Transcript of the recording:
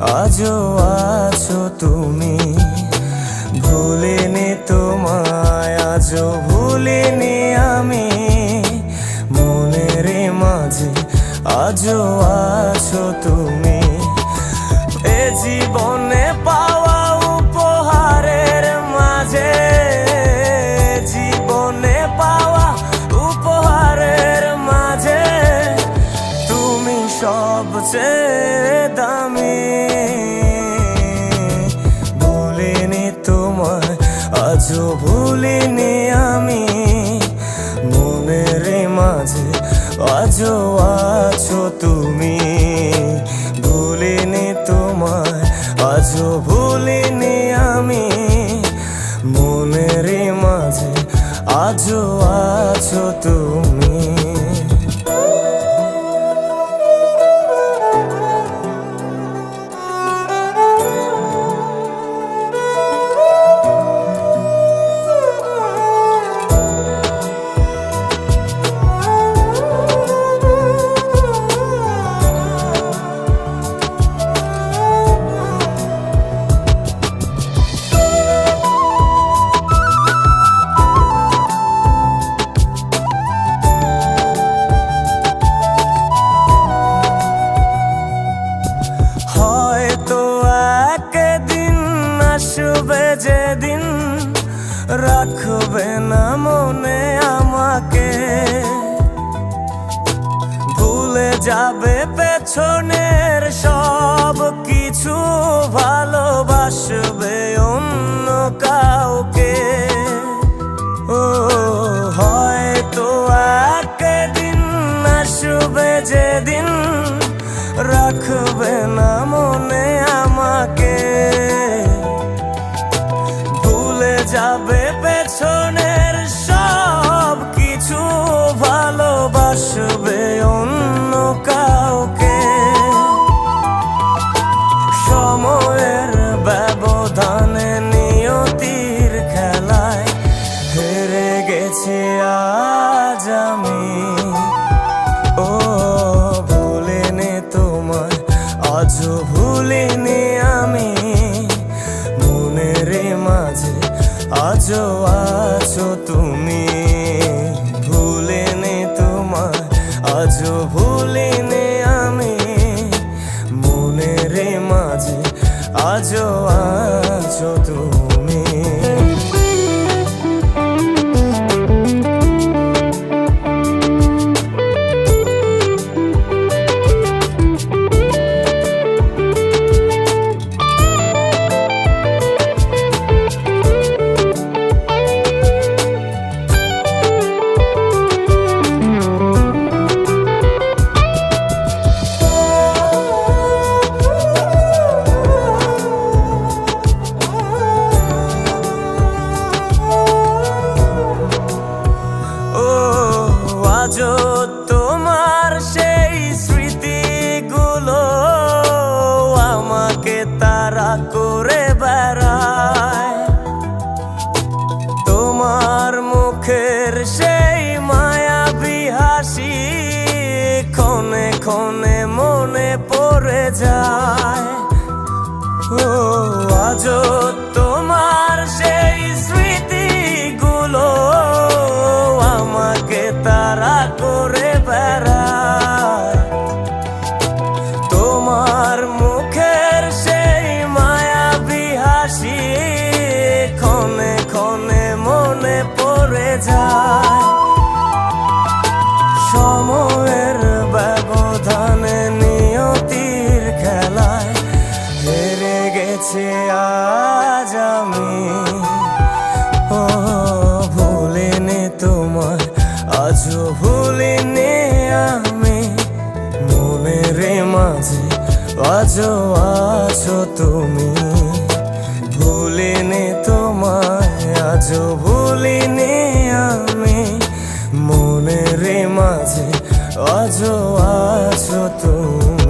আজও আছো তুমি। ভুলিনি তোমায়, আজও ভুলিনি আমি, মনের মাঝে আজও আছো তুমি। এ জীবনে পাওয়া উপহারের মাঝে, জীবনে পাওয়া উপহারের মাঝে তুমি সবচেয়ে দামি। ভুলিনি তোমায়, আজও ভুলিনি আমি, মনের মাঝে আজও আছো তুমি। ভুলিনি তোমায়, আজও ভুলিনি আমি, মনের মাঝে আজও আছো তুমি। আসবে যেদিন রাখবে না মনে আমাকে, ভুলে যাবে পেছনের সব কিছু, ভালোবাসবে অন্য কাউকে। ও হয়তো একদিন আসবে যেদিন রাখবে না মনে আমাকে, যাবে পেছনের সব কিছু, ভালোবাসবে অন্য কাউকে। সময়ের ব্যবধানে নিয়তির খেলায় হেরে গেছি আজ আমি। ও ভুলিনি তোমায়, আজও ভুলিনি আমি, মনের মাঝে আজও আছো তুমি। ভুলিনি তোমায়, আজও ভুলিনি আমি, মনের মাঝে আজও আছো তুমি। আজও তোমার সেই স্মৃতিগুলো আমাকে তাড়া করে বেড়ায়, তোমার মুখের সেই মায়াবী হাসি ক্ষণে ক্ষণে মনে পড়ে যায়। ও আজও তোমার সেই স্মৃতিগুলো আমাকে তাড়া করে বেড়ায়, তোমার মুখের সেই মায়াবী হাসি ক্ষণে ক্ষণে মনে পড়ে যায়। সময়ের ব্যবধানে নিয়তির খেলায় হেরে গেছি আজ আমি। ও ভুলিনি তোমায়, আজও ভুলিনি আমি, মনের মাঝে আজও আছো তুমি। ভুলিনি তোমায়, আজও ভুলিনি আমি, মনের মাঝে আজও আছো তুমি।